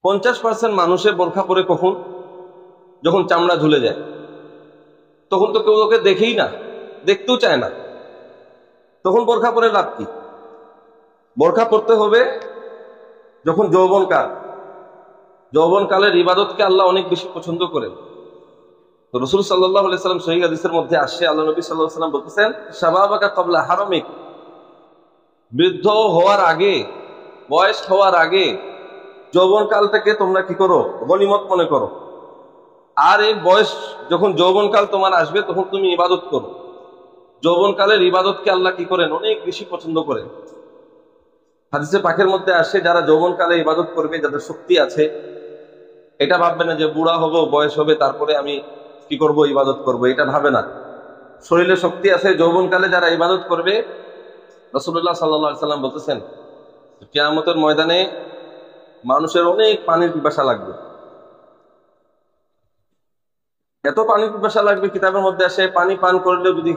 50% মানুষের বোরখা পরে কখন? যখন চামড়া ঝুলে যায়, তখন তো কেউ ওকে দেখেই না, দেখতেও চায় না। তখন বোরখা পরে লাভ কি? বোরখা পরতে হবে যখন যৌবনকাল। যৌবনকালের ইবাদতকে আল্লাহ অনেক বেশি পছন্দ করেন। তো রাসূল সাল্লাল্লাহু আলাইহি সাল্লাম সহিহ হাদিসের মধ্যে আসছে, আল্লাহ নবী সাল্লাল্লাহু আলাইহি সাল্লাম বলতেছেন, শাবাবাকা ক্বাবলা হারামিক, বৃদ্ধ হওয়ার আগে, বয়স হওয়ার আগে যৌবনকালটাকে তোমরা কি করো? গনিমত মনে করো। আর এই বয়স যখন যৌবনকাল তোমার আসবে তখন তুমি ইবাদত করো। যৌবনকালের ইবাদতকে আল্লাহ কি করেন? অনেক বেশি পছন্দ করেন। হাদিসে পাকের মধ্যে আসে, যারা যৌবনকালে ইবাদত করবে, যাদের শক্তি আছে, এটা ভাববে না যে বুড়া হব, বয়স হবে, তারপরে আমি কি করব? ইবাদত করব, এটা ভাবে না। শরীরে শক্তি আছে, যৌবনকালে যারা ইবাদত করবে, রাসূলুল্লাহ সাল্লাল্লাহু আলাইহি সাল্লাম বলতেছেন কিয়ামতের ময়দানে মানুষের অনেক পানির পিপাসা লাগবে। এত পানির পিপাসা লাগবে, কিতাবের মধ্যে আসে পানি পান করলেও যদি,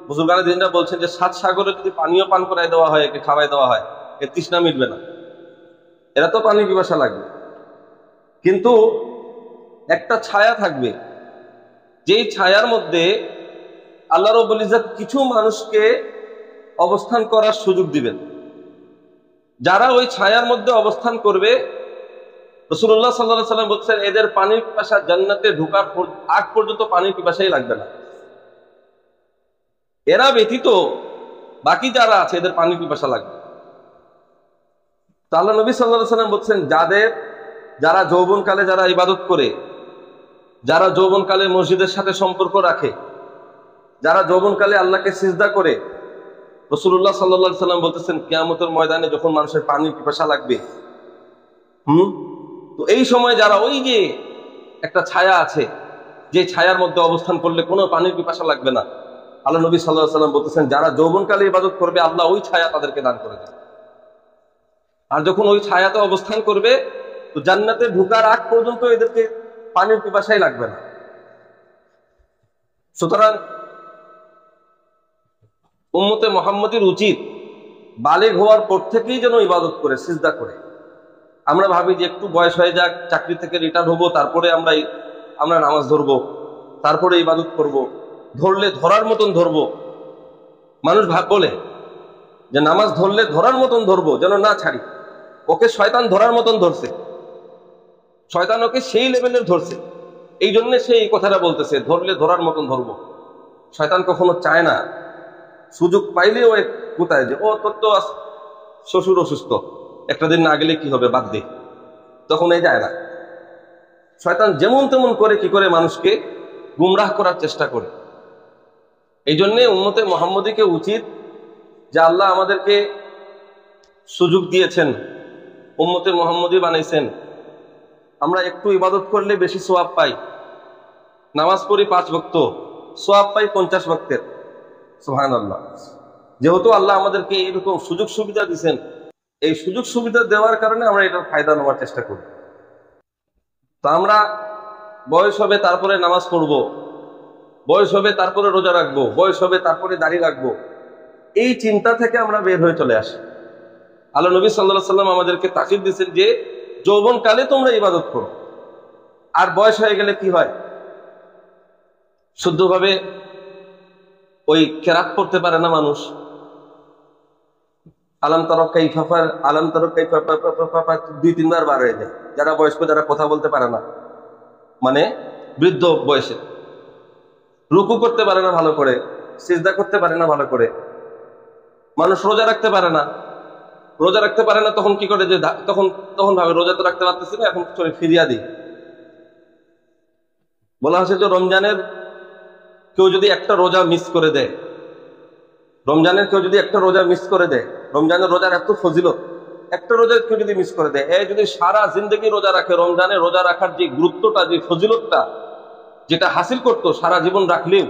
বুজুর্গানে দিনরা বলছেন যে 7 সাগরে যদি পানিও পান করাই দেওয়া হয়, একে খাওয়াই দেওয়া হয়, এর তৃষ্ণা মিটবে না, এরা তো পানির পিপাসা লাগবে। কিন্তু একটা ছায়া থাকবে, যেই ছায়ার মধ্যে আল্লাহ রাব্বুল ইজ্জত কিছু মানুষকে অবস্থান করার সুযোগ দিবেন। যারা ওই ছায়ার মধ্যে অবস্থান করবে, রাসূলুল্লাহ সাল্লাল্লাহু আলাইহি সাল্লাম বলছেন, এদের পানির পিপাসা জান্নাতে ঢোকার আগ পর্যন্ত পানির পিপাসাই লাগবে না। এরা ব্যতীত বাকি যারা আছে এদের পানির পিপাসা লাগবে। তো আল্লাহ নবী সাল্লাল্লাহু আলাইহি সাল্লাম বলছেন, যারা যৌবনকালে যারা ইবাদত করে, যারা যৌবনকালে মসজিদের সাথে সম্পর্ক রাখে, যারা যৌবনকালে আল্লাহকে সিজদা করে, রাসূলুল্লাহ সাল্লাল্লাহু আলাইহি সাল্লাম বলতেছেন কিয়ামতের ময়দানে যখন মানুষের পানির পিপাসা লাগবে, তো এই সময় যারা, ওই যে একটা ছায়া আছে, যে ছায়ার মধ্যে অবস্থান করলে কোনো পানির পিপাসা লাগবে না, আল্লাহ নবী সাল্লাল্লাহু আলাইহি সাল্লাম বলতেছেন যারা যৌবনকালে ইবাদত করবে আল্লাহ ওই ছায়া তাদেরকে দান করে দেবে। আর যখন ওই ছায়াতে অবস্থান করবে, তো জান্নাতে ঢোকার আগ পর্যন্ত এদেরকে পানির পিপাসাই লাগবে না। সুতরাং উম্মতে মুহাম্মাদীর উচিত বালিগ হওয়ার পর থেকেই যেন ইবাদত করে, সিজদা করে। আমরা ভাবি যে একটু বয়স হয়ে যাক, চাকরি থেকে রিটায়ার হবো, তারপরে আমরা নামাজ ধরবো, তারপরে ইবাদত করব, ধরলে ধরার মতন ধরবো। মানুষ বলে যে নামাজ ধরলে ধরার মতন ধরবো, যেন না ছাড়ি। ওকে শয়তান ধরার মতন ধরছে, শয়তান ওকে সেই লেভেলের ধরছে, এই জন্য সে এই কথাটা বলতেছে, ধরলে ধরার মতন ধরবো। শয়তান কখনো চায় না সুযোগ পাইলে ও কোথায় যে, ও তোর তো শ্বশুর অসুস্থ, একটা দিন না গেলে কি হবে, বাদ দে, তখন এই যায় না। শয়তান যেমন তেমন করে কি করে মানুষকে গুমরাহ করার চেষ্টা করে। এই জন্যে উম্মতে মুহাম্মদীকে উচিত যে আল্লাহ আমাদেরকে সুযোগ দিয়েছেন, উম্মতে মুহাম্মদী বানাইছেন, আমরা একটু ইবাদত করলে বেশি সওয়াব পাই। নামাজ পড়ি 5 ওয়াক্ত, সওয়াব পাই 50 ওয়াক্তের। সুবহানাল্লাহ। যেহেতু আল্লাহ আমাদেরকে এরকম সুযোগ সুবিধা দিয়েছেন, এই সুযোগ সুবিধা দেওয়ার কারণে আমরা এটার ফায়দা নেওয়ার চেষ্টা করি। তো আমরা বয়স হবে তারপরে নামাজ পড়বো, বয়স হবে তারপরে রোজা রাখবো, বয়স হবে তারপরে দাড়ি রাখবো, এই চিন্তা থেকে আমরা বের হয়ে চলে আসি। আল্লাহ নবী সাল্লাল্লাহু আলাইহি সাল্লাম আমাদেরকে তাকিদ দিয়েছেন যে যৌবনকালে তোমরা ইবাদত করো, আর বয়স হয়ে গেলে কি হয়, শুদ্ধভাবে ওই কেরাত পড়তে পারে না মানুষ। আলাম তারা কাইফা, 2-3 বার বার হয়ে যায়। যারা বয়স্ক, যারা কথা বলতে পারে না, মানে বৃদ্ধ বয়সে, রুকু করতে পারে না ভালো করে, সিজদা করতে পারে না ভালো করে, মানুষ রোজা রাখতে পারে না। তখন কি করে, যে তখন ভাবে রোজা তো রাখতে পারতেছি না, এখন চলে ফিরিয়া দিই। বলা হয়েছে যে রমজানের কেউ যদি একটা রোজা মিস করে দেয়, রমজানের রোজার এত ফজিলত, একটা রোজা কেউ যদি মিস করে দেয়, যদি সারা জিন্দগি রোজা রাখে, রমজানে রোজা রাখার যে গুরুত্বটা, যে ফজিলতটা যেটা হাসিল করতো, সারা জীবন রাখলেও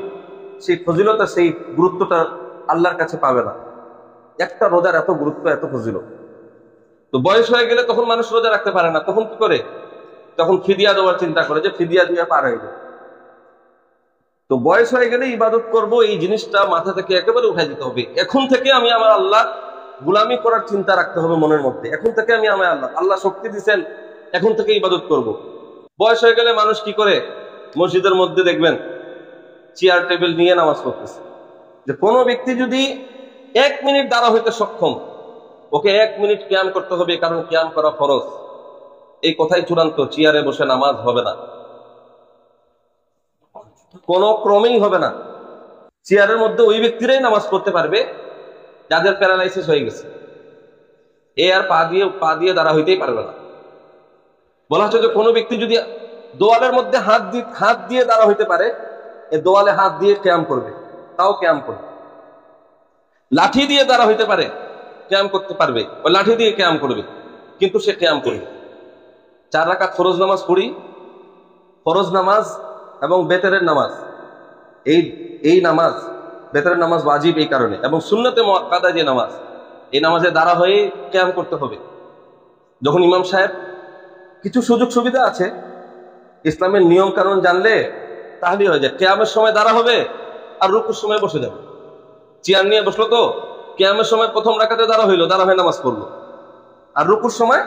সেই ফজিলতা, সেই গুরুত্বটা আল্লাহর কাছে পাবে না। একটা রোজার এত গুরুত্ব, এত ফজিলত। তো বয়স হয়ে গেলে তখন মানুষ রোজা রাখতে পারে না, তখন কি করে, তখন ফিদিয়া দেওয়ার চিন্তা করে, যে ফিদিয়া দিয়ে পার হয়ে যায়। তো বয়স হয়ে গেলে ইবাদত করব, এই জিনিসটা মাথা থেকে একেবারে উঠাই দিতে হবে। এখন থেকে আমি আমার আল্লাহ গোলামি করার চিন্তা রাখতে হবে মনের মধ্যে। এখন থেকে আমি আমার আল্লাহ শক্তি দিচ্ছেন, এখন থেকে ইবাদত করব। বয়স হয়ে গেলে মানুষ কি করে, মসজিদের মধ্যে দেখবেন চেয়ার টেবিল নিয়ে নামাজ পড়তেছে। যে কোনো ব্যক্তি যদি 1 মিনিট দাঁড়া হইতে সক্ষম, ওকে 1 মিনিট কিয়াম করতে হবে, কারণ কিয়াম করা ফরজ। এই কথাই চূড়ান্ত, চেয়ারে বসে নামাজ হবে না, কোনো ক্রমেই হবে না। চেয়ারের মধ্যে ওই ব্যক্তিরাই নামাজ পড়তে পারবে যাদের প্যারালাইসিস হয়ে গেছে। এ আর পা দিয়ে দাঁড়া হইতেই পারবে না। বলা হচ্ছে যে কোনো ব্যক্তি যদি দোয়ালের মধ্যে হাত দিয়ে দাঁড়া হইতে পারে, এ দোয়ালে হাত দিয়ে কিয়াম করবে, তাও কিয়াম করবে। লাঠি দিয়ে দাঁড়া হইতে পারে, কিয়াম করতে পারবে, ওই লাঠি দিয়ে কিয়াম করবে, কিন্তু সে কিয়াম করবে। 4 রাকাত ফরজ নামাজ পড়ি, ফরজ নামাজ এবং বেতরের নামাজ, এই নামাজ, বেতরের নামাজ ওয়াজিব এই কারণে, এবং সুন্নতে মুআক্কাদা যে নামাজ, এই নামাজে দাঁড়া হয়ে কিয়াম করতে হবে। যখন ইমাম সাহেব, কিছু সুযোগ সুবিধা আছে, ইসলামের নিয়ম কানুন জানলে তাহলেই হয়ে যায়। কিয়ামের সময় দাঁড়া হবে আর রুকুর সময় বসে যাবে। চেয়ার নিয়ে বসলো তো, কিয়ামের সময় প্রথম রাকাতে দাঁড়া হয়ে নামাজ পড়লো, আর রুকুর সময়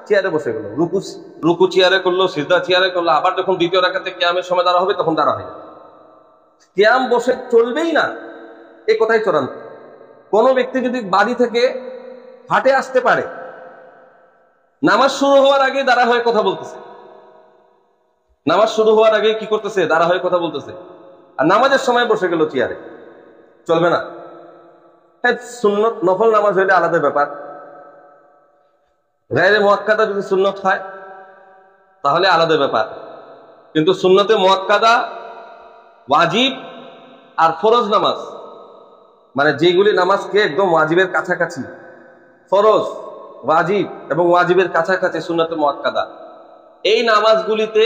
চেয়ারে বসে গেল, রুকু চেয়ারে করলো, সিজদা চেয়ারে করলো, আবার যখন দ্বিতীয় রাকাতে কিয়ামের সময় দাঁড়া হবে তখন দাঁড়া হয়ে যাবে। কিয়াম বসে চলবেই না, এই কথাই চূড়ান্ত। কোনো ব্যক্তি যদি বাড়ি থেকে হাটে আসতে পারে, নামাজ শুরু হওয়ার আগে দাঁড়া হয়ে কথা বলতেছে, নামাজ শুরু হওয়ার আগে কি করতেছে, দাঁড়া হয়ে কথা বলতেছে, আর নামাজের সময় বসে গেল চেয়ারে, চলবে না। হ্যাঁ, সুন্নত নফল নামাজ হইলে আলাদা ব্যাপার। গায়রে মুআক্কাদা যদি সুন্নত হয় তাহলে আলাদা ব্যাপার, কিন্তু সুন্নতে মুআক্কাদা, ওয়াজিব আর ফরজ নামাজ, মানে যেগুলি নামাজকে একদম ওয়াজিবের কাছাকাছি, ফরজ, ওয়াজিব এবং ওয়াজিবের কাছাকাছি সুন্নতে মুআক্কাদা, এই নামাজগুলিতে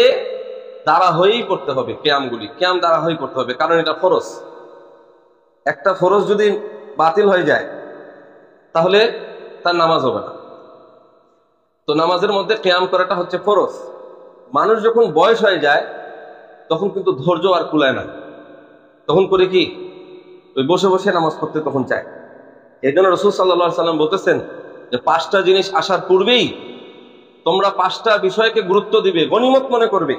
দাঁড়া হয়েই পড়তে হবে। কিয়াম দাঁড়া হয়েই পড়তে হবে, কারণ এটা ফরজ। একটা ফরজ যদি বাতিল হয়ে যায় তাহলে তার নামাজ হবে না। তো নামাজের মধ্যে কিয়াম করাটা হচ্ছে ফরজ। মানুষ যখন বয়স হয়ে যায় তখন কিন্তু ধৈর্য আর কুলায় না, তখন করে কি, ওই বসে বসে নামাজ পড়তে তখন চায়। এই জন্য রাসূল সাল্লাল্লাহু আলাইহি ওয়াসাল্লাম বলতেছেন যে 5টা জিনিস আসার পূর্বেই তোমরা 5টা বিষয়কে গুরুত্ব দিবে, গনিমত মনে করবে।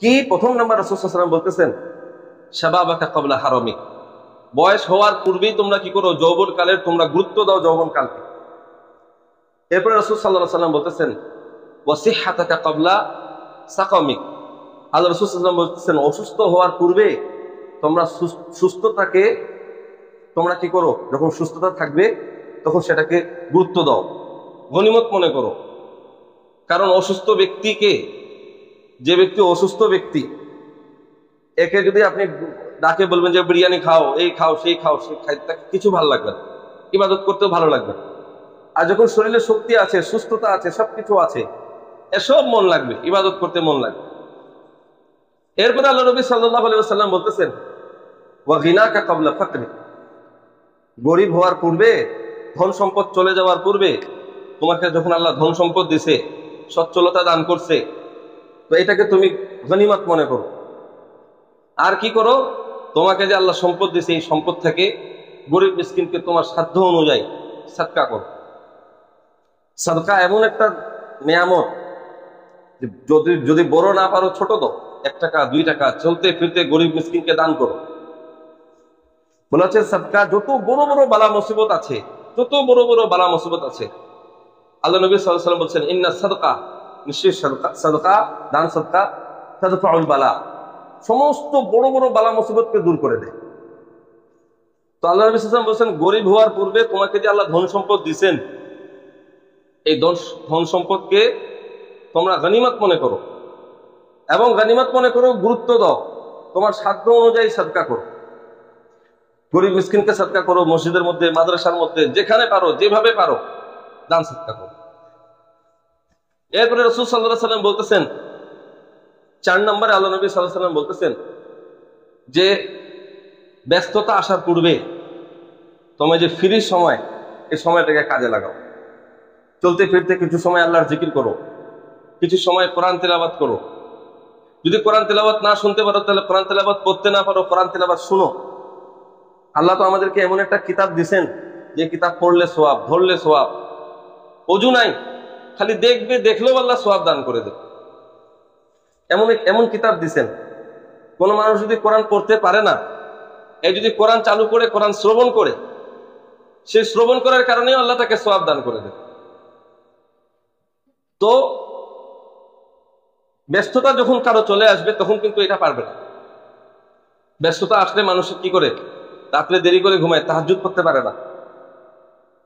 কি? প্রথম নাম্বার রাসূল সাল্লাল্লাহু আলাইহি ওয়াসাল্লাম বলতেছেন, শাবাবাকা ক্বাবলা হারামিক, বয়স হওয়ার পূর্বেই তোমরা কি করো, যৌবনকালের তোমরা গুরুত্ব দাও যৌবনকালকে। এরপরে রাসূল সাল্লাল্লাহু আলাইহি ওয়াসাল্লাম বলতেছেন, ওয়াসিহহাতাকা ক্বাবলা সাকামিক, আল্লাহ রাসূল সাল্লাল্লাহু আলাইহি ওয়াসাল্লাম বলতেছেন অসুস্থ হওয়ার পূর্বে তোমরা সুস্থতাকে তোমরা কি করো, যখন সুস্থতা থাকবে তখন সেটাকে গুরুত্ব দাও, গনিমত মনে করো। কারণ অসুস্থ ব্যক্তিকে, যে ব্যক্তি অসুস্থ ব্যক্তি, একে যদি আপনি ডাকে বলবেন যে বিরিয়ানি খাও, এই খাও, সেই খাও, সেই খাইতে কিছু ভালো লাগবে না, ইবাদত করতেও ভালো লাগবে না। আর যখন শরীরে শক্তি আছে, সুস্থতা আছে, সবকিছু আছে, এসব মন লাগবে, ইবাদত করতে মন লাগবে। এরপরে আল্লাহ নবী সাল্লাল্লাহু আলাইহি ওয়াসাল্লাম বলতেছেন, ওয়া গিনাকা ক্বাবলা ফাকরি, গরিব হওয়ার পূর্বে, ধন সম্পদ চলে যাওয়ার পূর্বে, তোমাকে যখন আল্লাহ ধন সম্পদ দিছে, সচ্ছলতা দান করছে, তো এটাকে তুমি গনিমত মনে করো। আর কি করো, তোমাকে যে আল্লাহ সম্পদ দিছে, এই সম্পদ থেকে গরিব মিসকিনকে তোমার সাধ্য অনুযায়ী সাদকা করো। সাদকা এমন একটা নিয়ামত, যদি বড় না পারো ছোট দাও, 1 টাকা 2 টাকা চলতে ফিরতে গরিব মিসকিনকে দান করো। বলা হচ্ছে সাদকা, যত বড় বড় বালা মুসিবত আছে, যত বড় বড় বালা মুসিবত আছে, আল্লাহ নবী সাল্লাল্লাহু আলাইহি ওয়াসাল্লাম বলছেন, ইন্না সাদকা, নিশ্চয়ই সাদকা, দান সাদকা, তাদফাউল বালা, সমস্ত বড় বড় বালা মুসিবতকে দূর করে দেয়। তো আল্লাহ নবী সাল্লাল্লাহু আলাইহি ওয়াসাল্লাম বলছেন, গরিব হওয়ার পূর্বে তোমাকে যে আল্লাহ ধন সম্পদ দিবেন, এই ধন সম্পদকে তোমরা গনিমত মনে করো, এবং গনিমত মনে করো, গুরুত্ব দাও, তোমার সাধ্য অনুযায়ী সাদকা করো, গরিব মিসকিনকে সাদকা করো, মসজিদের মধ্যে, মাদ্রাসার মধ্যে, যেখানে পারো, যেভাবে পারো দান সাদকা করো। এরপরে রাসূল সাল্লাল্লাহু আলাইহি ওয়াসাল্লাম বলতেছেন, 4 নম্বরে আল্লাহ নবী সাল্লাল্লাহু আলাইহি ওয়াসাল্লাম বলতেছেন যে ব্যস্ততা আসার পূর্বে তোমার যে ফ্রি সময়, এই সময়টাকে কাজে লাগাও। চলতে ফিরতে কিছু সময় আল্লাহর জিকির করো, কিছু সময় কোরআন তেলাওয়াত করো। যদি কোরআন তেলাওয়াত না শুনতে পারো, তাহলে কোরআন তেলাওয়াত করতে না পারো, কোরআন তেলাওয়াত শুনো। আল্লাহ তো আমাদেরকে এমন একটা কিতাব দিছেন, যে কিতাব পড়লে সওয়াব, ধরলে সওয়াব। ওযু নাই, খালি দেখবে, দেখলেও আল্লাহ সওয়াব দান করে দেবে। এমন এমন কিতাব দিছেন, কোন মানুষ যদি কোরআন পড়তে পারে না, এই যদি কোরআন চালু করে কোরআন শ্রবণ করে, সেই শ্রবণ করার কারণে আল্লাহ তাকে সওয়াব দান করে দেবে। তো ব্যস্ততা যখন কারো চলে আসবে তখন কিন্তু এটা পারবে না। ব্যস্ততা আসলে মানুষ কি করে, রাত্রে দেরি করে ঘুমায়, তাহাজ্জুদ করতে পারে না।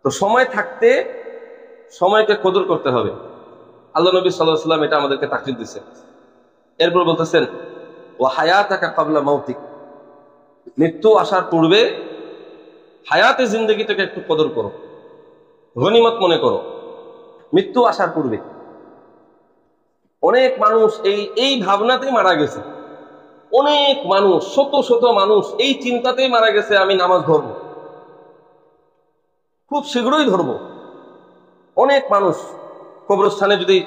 তো সময় থাকতে সময়কে কদর করতে হবে। আল্লাহ নবী সাল্লাল্লাহু আলাইহি ওয়াসাল্লাম এটা আমাদেরকে তাকিদ দিচ্ছেন। এরপর বলতেছেন ওয়া হায়াতাকা ক্বাবলা মাউতিক, মৃত্যু আসার পূর্বে হায়াতে জিন্দেগিটাকে একটু কদর করো, গনিমত মনে করো। মৃত্যু আসার পূর্বে অনেক মানুষ এই ভাবনাতেই মারা গেছে। অনেক মানুষ, শত শত মানুষ এই চিন্তাতেই মারা গেছে, আমি নামাজ ধরবো, খুব শীঘ্রই ধরবো। অনেক মানুষ কবরস্থানে যদি,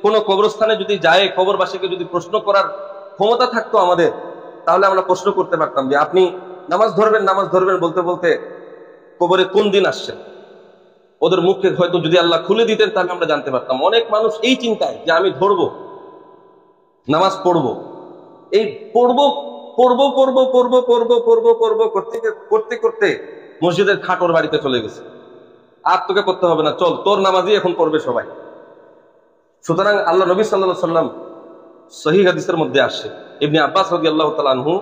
কোনো কবরস্থানে যদি যায়, কবরবাসীকে যদি প্রশ্ন করার ক্ষমতা থাকতো আমাদের, তাহলে আমরা প্রশ্ন করতে পারতাম যে আপনি নামাজ ধরবেন নামাজ ধরবেন বলতে বলতে কবরে কোন দিন আসছে। ওদের মুখে হয়তো যদি আল্লাহ খুলে দিতেন তাহলে আমরা জানতে পারতাম। অনেক মানুষ এই চিন্তায় যে আমি ধরবো, নামাজ পড়বো, এই পড়বো পড়বো পড়বো পড়বো পড়বো পড়বো পড়বো করতে করতে করতে মসজিদের খাটোর বাড়িতে চলে গেছে। আর তোকে করতে হবে না, চল তোর নামাজই এখন পড়বে সবাই। সুতরাং আল্লাহ নবী সাল্লাল্লাহু আলাইহি ওয়াসাল্লাম সহিহ হাদিসের মধ্যে আসছে, ইবনে আব্বাস রাদিয়াল্লাহু তাআলা আনহু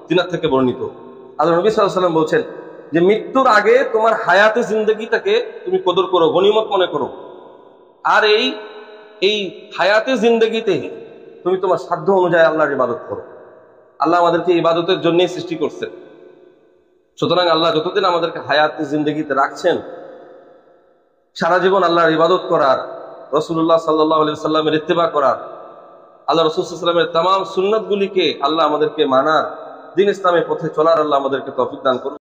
তিনার থেকে বর্ণিত, আল্লাহ নবী সাল্লাল্লাহু আলাইহি ওয়াসাল্লাম বলছেন যে মৃত্যুর আগে তোমার হায়াতে জিন্দেগিটাকে তুমি কদর করো, গনিমত মনে করো। আর এই হায়াতে জিন্দেগিতে তুমি তোমার সাধ্য অনুযায়ী আল্লাহর ইবাদত করো। আল্লাহ আমাদেরকে ইবাদতের জন্যই সৃষ্টি করছেন। সুতরাং আল্লাহ যতদিন আমাদেরকে হায়াতে জিন্দেগিতে রাখছেন, সারা জীবন আল্লাহর ইবাদত করার, রাসূলুল্লাহ সাল্লাল্লাহু আলাইহি ওয়াসাল্লামের ইত্তেবা করার, আল্লাহ রাসূল সাল্লাল্লাহু আলাইহি ওয়াসাল্লামের তামাম সুন্নাতগুলিকে আল্লাহ আমাদেরকে মানার, দ্বীন ইসলামের পথে চলার আল্লাহ আমাদেরকে তৌফিক দান করুন।